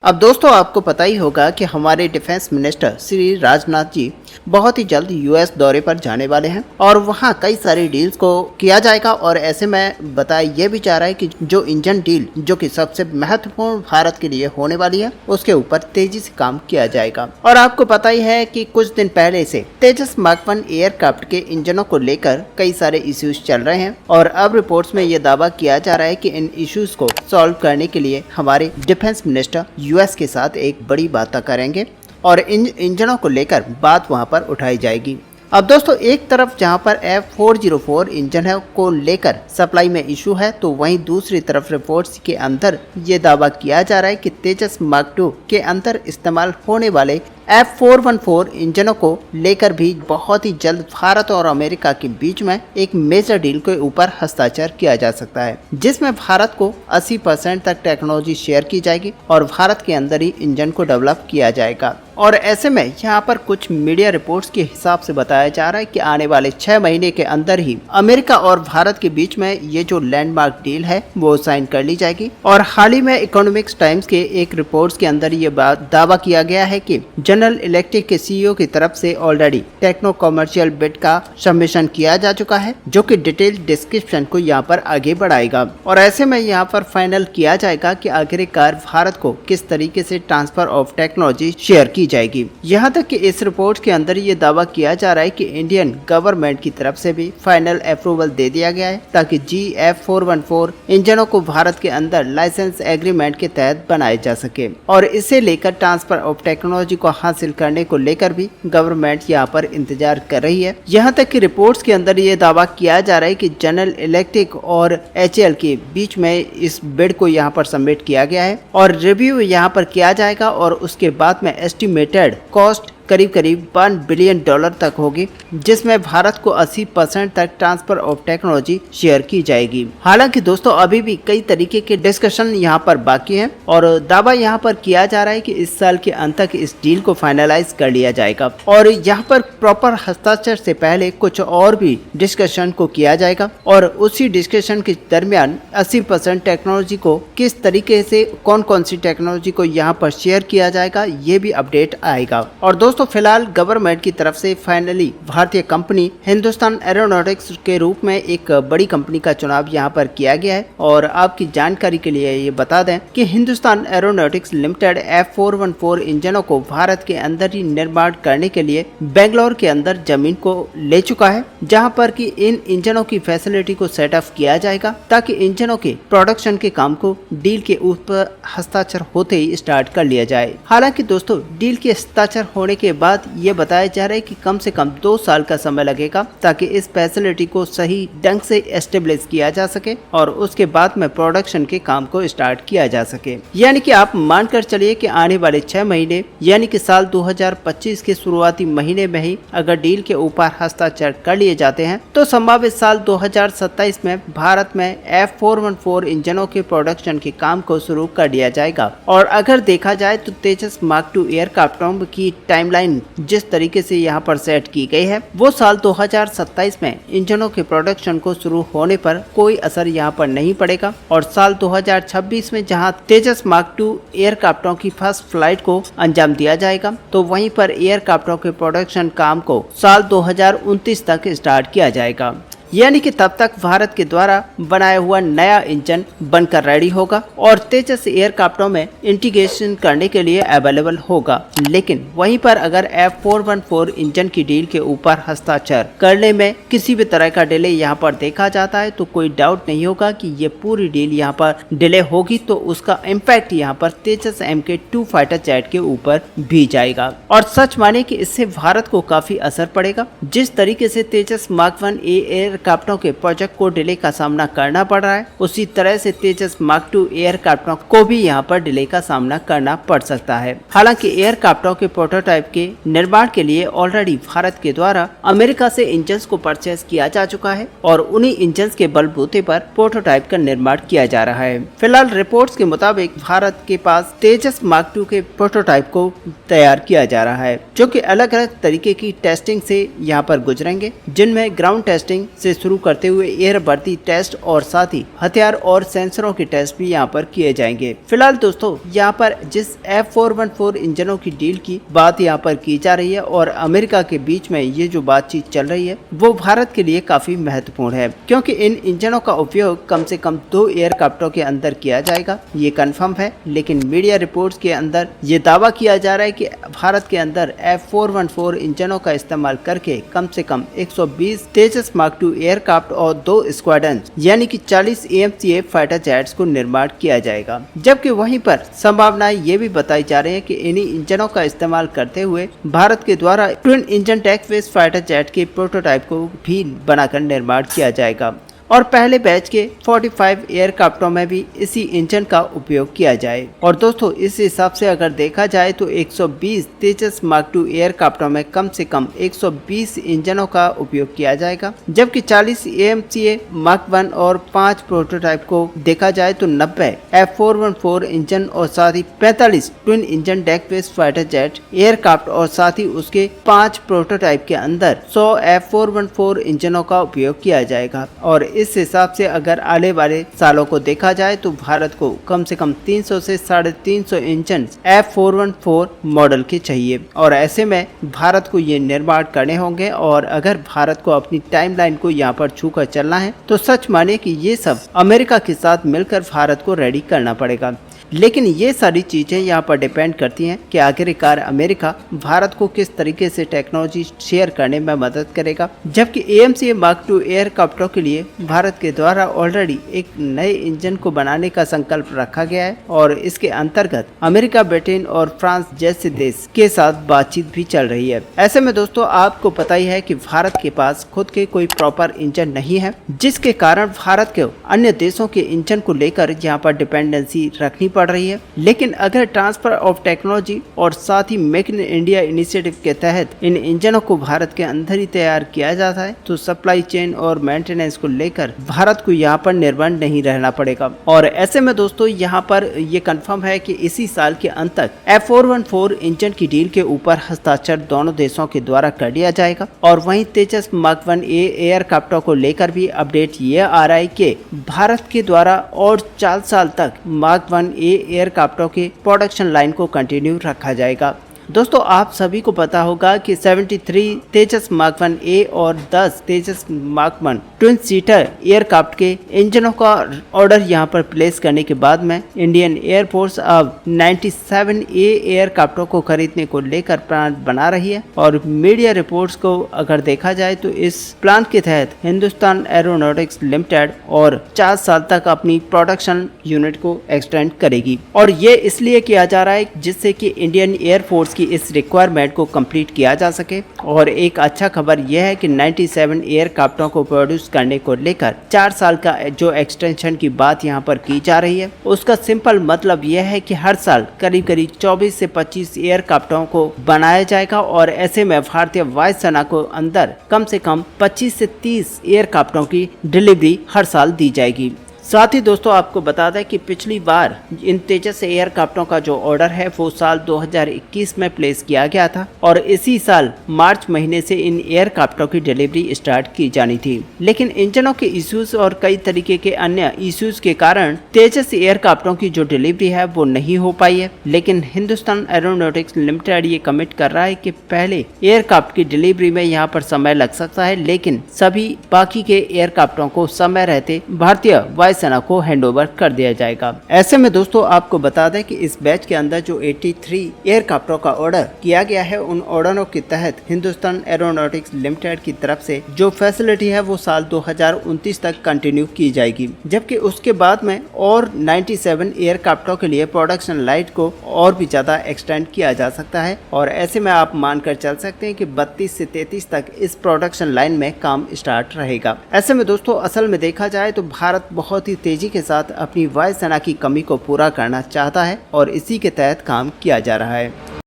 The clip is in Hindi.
अब दोस्तों आपको पता ही होगा कि हमारे डिफेंस मिनिस्टर श्री राजनाथ जी बहुत ही जल्द यूएस दौरे पर जाने वाले हैं और वहां कई सारी डील्स को किया जाएगा। और ऐसे में बताया ये भी जा रहा है कि जो इंजन डील जो कि सबसे महत्वपूर्ण भारत के लिए होने वाली है उसके ऊपर तेजी से काम किया जाएगा। और आपको पता ही है कि कुछ दिन पहले से तेजस मार्क 1 एयरक्राफ्ट के इंजनों को लेकर कई सारे इश्यूज चल रहे हैं और अब रिपोर्ट्स में ये दावा किया जा रहा है कि इन इश्यूज को सॉल्व करने के लिए हमारे डिफेंस मिनिस्टर यूएस के साथ एक बड़ी बात करेंगे और इन इंजनों को लेकर बात वहां पर उठाई जाएगी। अब दोस्तों एक तरफ जहां पर F404 इंजन है को लेकर सप्लाई में इशू है, तो वहीं दूसरी तरफ रिपोर्ट्स के अंदर ये दावा किया जा रहा है कि तेजस मार्क 2 के अंदर इस्तेमाल होने वाले F414 इंजनों को लेकर भी बहुत ही जल्द भारत और अमेरिका के बीच में एक मेजर डील के ऊपर हस्ताक्षर किया जा सकता है, जिसमें भारत को 80% तक टेक्नोलॉजी शेयर की जाएगी और भारत के अंदर ही इंजन को डेवलप किया जाएगा। और ऐसे में यहाँ पर कुछ मीडिया रिपोर्ट्स के हिसाब से बताया जा रहा है कि आने वाले 6 महीने के अंदर ही अमेरिका और भारत के बीच में ये जो लैंडमार्क डील है वो साइन कर ली जाएगी। और हाल ही में इकोनॉमिक्स टाइम्स के एक रिपोर्ट्स के अंदर ये दावा किया गया है कि जनरल इलेक्ट्रिक के सीईओ की तरफ से ऑलरेडी टेक्नो कमर्शियल बिड का सबमिशन किया जा चुका है, जो कि डिटेल डिस्क्रिप्शन को यहाँ पर आगे बढ़ाएगा। और ऐसे में यहाँ पर फाइनल किया जाएगा कि आखिरकार भारत को किस तरीके से ट्रांसफर ऑफ टेक्नोलॉजी शेयर की जाएगी। यहाँ तक कि इस रिपोर्ट के अंदर ये दावा किया जा रहा है कि इंडियन गवर्नमेंट की तरफ से भी फाइनल अप्रूवल दे दिया गया है ताकि F414 इंजनों को भारत के अंदर लाइसेंस एग्रीमेंट के तहत बनाया जा सके। और इसे लेकर ट्रांसफर ऑफ टेक्नोलॉजी को हासिल करने को लेकर भी गवर्नमेंट यहाँ पर इंतजार कर रही है। यहाँ तक कि रिपोर्ट्स के अंदर ये दावा किया जा रहा है कि जनरल इलेक्ट्रिक और HAL के बीच में इस बिड को यहाँ पर सबमिट किया गया है और रिव्यू यहाँ पर किया जाएगा और उसके बाद में एस्टिमेटेड कॉस्ट करीब $1 बिलियन तक होगी, जिसमें भारत को 80% तक ट्रांसफर ऑफ टेक्नोलॉजी शेयर की जाएगी। हालांकि दोस्तों अभी भी कई तरीके के डिस्कशन यहाँ पर बाकी हैं और दावा यहाँ पर किया जा रहा है कि इस साल के अंत तक इस डील को फाइनलाइज कर लिया जाएगा और यहाँ पर प्रॉपर हस्ताक्षर से पहले कुछ और भी डिस्कशन को किया जाएगा और उसी डिस्कशन के दरमियान 80% टेक्नोलॉजी को किस तरीके से कौन कौन सी टेक्नोलॉजी को यहाँ पर शेयर किया जाएगा ये भी अपडेट आएगा। और दोस्तों फिलहाल गवर्नमेंट की तरफ से फाइनली भारतीय कंपनी हिंदुस्तान एरोनॉटिक्स के रूप में एक बड़ी कंपनी का चुनाव यहां पर किया गया है। और आपकी जानकारी के लिए ये बता दें कि हिंदुस्तान एरोनॉटिक्स लिमिटेड F414 इंजनों को भारत के अंदर ही निर्माण करने के लिए बेंगलोर के अंदर जमीन को ले चुका है, जहां पर कि इन इंजनों की फैसिलिटी को सेटअप किया जाएगा ताकि इंजनों के प्रोडक्शन के काम को डील के ऊपर हस्ताक्षर होते ही स्टार्ट कर लिया जाए। हालांकि दोस्तों डील के हस्ताक्षर होने के बाद ये बताया जा रहा है कि कम से कम 2 साल का समय लगेगा ताकि इस फैसिलिटी को सही ढंग से एस्टेब्लिश किया जा सके और उसके बाद में प्रोडक्शन के काम को स्टार्ट किया जा सके। यानी कि आप मानकर चलिए कि आने वाले 6 महीने यानी कि साल 2025 के शुरुआती महीने में ही अगर डील के ऊपर हस्ताक्षर कर लिए जाते हैं तो संभावित साल 2027 में भारत में F414 इंजनों के प्रोडक्शन के काम को शुरू कर दिया जाएगा। और अगर देखा जाए तो तेजस मार्क 2 एयरक्राफ्टों की टाइमलाइन जिस तरीके से यहाँ पर सेट की गई है वो साल 2027 में इंजनों के प्रोडक्शन को शुरू होने पर कोई असर यहाँ पर नहीं पड़ेगा। और साल 2026 में जहाँ तेजस मार्क 2 एयरक्राफ्टों की फर्स्ट फ्लाइट को अंजाम दिया जाएगा तो वहीं पर एयरक्राफ्टों के प्रोडक्शन काम को साल 2029 तक स्टार्ट किया जाएगा। यानी कि तब तक भारत के द्वारा बनाया हुआ नया इंजन बनकर रेडी होगा और तेजस एयरक्राफ्टों में इंटीग्रेशन करने के लिए अवेलेबल होगा। लेकिन वहीं पर अगर F414 इंजन की डील के ऊपर हस्ताक्षर करने में किसी भी तरह का डिले यहाँ पर देखा जाता है तो कोई डाउट नहीं होगा कि ये पूरी डील यहाँ पर डिले होगी तो उसका इम्पैक्ट यहाँ पर तेजस MK2 फाइटर जेट के ऊपर भी जाएगा। और सच माने कि इससे भारत को काफी असर पड़ेगा। जिस तरीके से तेजस मार्क 1 एयरक्राफ्टों के प्रोजेक्ट को डिले का सामना करना पड़ रहा है उसी तरह से तेजस मार्क 2 एयरक्राफ्टों को भी यहाँ पर डिले का सामना करना पड़ सकता है। हालांकि एयरक्राफ्टों के प्रोटोटाइप के निर्माण के लिए ऑलरेडी भारत के द्वारा अमेरिका से इंजन्स को परचेज किया जा चुका है और उन्हीं इंजन्स के बलबूते पर प्रोटोटाइप का निर्माण किया जा रहा है। फिलहाल रिपोर्ट्स के मुताबिक भारत के पास तेजस मार्क 2 के प्रोटोटाइप को तैयार किया जा रहा है जो कि अलग अलग तरीके की टेस्टिंग से यहाँ पर गुजरेंगे, जिनमें ग्राउंड टेस्टिंग, से शुरू करते हुए एयर भर्ती टेस्ट और साथ ही हथियार और सेंसरों के टेस्ट भी यहाँ पर किए जाएंगे। फिलहाल दोस्तों यहाँ पर जिस F414 इंजनों की डील की बात यहाँ पर की जा रही है और अमेरिका के बीच में ये जो बातचीत चल रही है वो भारत के लिए काफी महत्वपूर्ण है, क्योंकि इन इंजनों का उपयोग कम से कम 2 एयरक्राफ्टों के अंदर किया जाएगा, ये कंफर्म है। लेकिन मीडिया रिपोर्ट्स के अंदर ये दावा किया जा रहा है कि भारत के अंदर F414 इंजनों का इस्तेमाल करके कम से कम 120 तेजस मार्क II एयरक्राफ्ट और 2 स्क्वाड्रन यानी कि 40 AMCA फाइटर जेट्स को निर्माण किया जाएगा। जबकि वहीं पर संभावनाएं ये भी बताई जा रही है कि इन्हीं इंजनों का इस्तेमाल करते हुए भारत के द्वारा twin engine tank fighter jet के प्रोटोटाइप को भी बनाकर निर्माण किया जाएगा और पहले बैच के 45 एयरक्राफ्टों में भी इसी इंजन का उपयोग किया जाए। और दोस्तों इस हिसाब से अगर देखा जाए तो 120 तेजस मार्क II एयरक्राफ्टों में कम से कम 120 इंजनों का उपयोग किया जाएगा, जबकि 40 AMCA मार्क I और 5 प्रोटोटाइप को देखा जाए तो 90 F414 इंजन और साथ ही 45 twin engine deck based fighter jet aircraft और साथ ही उसके 5 प्रोटोटाइप के अंदर 100 F414 इंजनों का उपयोग किया जाएगा। और इस हिसाब से अगर आने वाले सालों को देखा जाए तो भारत को कम से कम 300 से 350 इंजन F414 मॉडल के चाहिए और ऐसे में भारत को ये निर्माण करने होंगे। और अगर भारत को अपनी टाइमलाइन को यहाँ पर छूकर चलना है तो सच माने कि ये सब अमेरिका के साथ मिलकर भारत को रेडी करना पड़ेगा। लेकिन ये सारी चीज़ें यहाँ पर डिपेंड करती हैं कि आखिरकार अमेरिका भारत को किस तरीके से टेक्नोलॉजी शेयर करने में मदद करेगा। जबकि AMCA मार्क II एयरक्राफ्टों के लिए भारत के द्वारा ऑलरेडी एक नए इंजन को बनाने का संकल्प रखा गया है और इसके अंतर्गत अमेरिका, ब्रिटेन और फ्रांस जैसे देश के साथ बातचीत भी चल रही है। ऐसे में दोस्तों आपको पता ही है कि भारत के पास खुद के कोई प्रॉपर इंजन नहीं है, जिसके कारण भारत के अन्य देशों के इंजन को लेकर यहाँ पर डिपेंडेंसी रखनी पड़ रही है। लेकिन अगर ट्रांसफर ऑफ टेक्नोलॉजी और साथ ही मेक इन इंडिया इनिशिएटिव के तहत इन इंजनों को भारत के अंदर ही तैयार किया जाता है तो सप्लाई चेन और मेंटेनेंस को लेकर भारत को यहाँ पर निर्भर नहीं रहना पड़ेगा। और ऐसे में दोस्तों यहाँ पर ये कंफर्म है कि इसी साल के अंत तक F414 इंजन की डील के ऊपर हस्ताक्षर दोनों देशों के द्वारा कर दिया जाएगा। और वहीं तेजस मार्क I एयरक्राफ्टों को लेकर भी अपडेट ये आ रहा है कि भारत के द्वारा और 4 साल तक मार्क I एयरक्राफ्टों के प्रोडक्शन लाइन को कंटिन्यू रखा जाएगा। दोस्तों आप सभी को पता होगा कि 73 तेजस मार्क I और 10 Tejas mark I twin seater aircraft के इंजनों का ऑर्डर यहां पर प्लेस करने के बाद में इंडियन एयरफोर्स अब 97 एयरक्राफ्टों को खरीदने को लेकर प्लान बना रही है। और मीडिया रिपोर्ट्स को अगर देखा जाए तो इस प्लान के तहत हिंदुस्तान एरोनॉटिक्स लिमिटेड और 4 साल तक अपनी प्रोडक्शन यूनिट को एक्सटेंड करेगी। और ये इसलिए किया जा रहा है जिससे कि इंडियन एयरफोर्स की इस रिक्वायरमेंट को कंप्लीट किया जा सके। और एक अच्छा खबर यह है कि 97 एयरक्राफ्टों को प्रोड्यूस करने को लेकर 4 साल का जो एक्सटेंशन की बात यहां पर की जा रही है उसका सिंपल मतलब यह है कि हर साल करीब करीब 24 से 25 एयरक्राफ्टों को बनाया जाएगा। और ऐसे में भारतीय वायुसेना को अंदर कम से कम 25 से 30 एयरक्राफ्टों की डिलीवरी हर साल दी जाएगी। साथ ही दोस्तों आपको बता दें कि पिछली बार इन तेजस एयरक्राफ्टों का जो ऑर्डर है वो साल 2021 में प्लेस किया गया था और इसी साल मार्च महीने से इन एयरक्राफ्टों की डिलीवरी स्टार्ट की जानी थी। लेकिन इंजनों के इश्यूज और कई तरीके के अन्य इश्यूज के कारण तेजस एयरक्राफ्टों की जो डिलीवरी है वो नहीं हो पाई है। लेकिन हिंदुस्तान एरोनॉटिक्स लिमिटेड ये कमिट कर रहा है कि पहले एयरक्राफ्ट की डिलीवरी में यहाँ पर समय लग सकता है, लेकिन सभी बाकी के एयरक्राफ्टों को समय रहते भारतीय सेना को हैंडओवर कर दिया जाएगा। ऐसे में दोस्तों आपको बता दें कि इस बैच के अंदर जो 83 एयरक्राफ्टों का ऑर्डर किया गया है उन ऑर्डरों के तहत हिंदुस्तान एरोनॉटिक्स लिमिटेड की तरफ से जो फैसिलिटी है वो साल 2029 तक कंटिन्यू की जाएगी। जबकि उसके बाद में और 97 एयरक्राफ्टों के लिए प्रोडक्शन लाइन को और भी ज्यादा एक्सटेंड किया जा सकता है। और ऐसे में आप मानकर चल सकते हैं कि 32 से 33 तक इस प्रोडक्शन लाइन में काम स्टार्ट रहेगा। ऐसे में दोस्तों असल में देखा जाए तो भारत बहुत ही तेजी के साथ अपनी वायुसेना की कमी को पूरा करना चाहता है और इसी के तहत काम किया जा रहा है।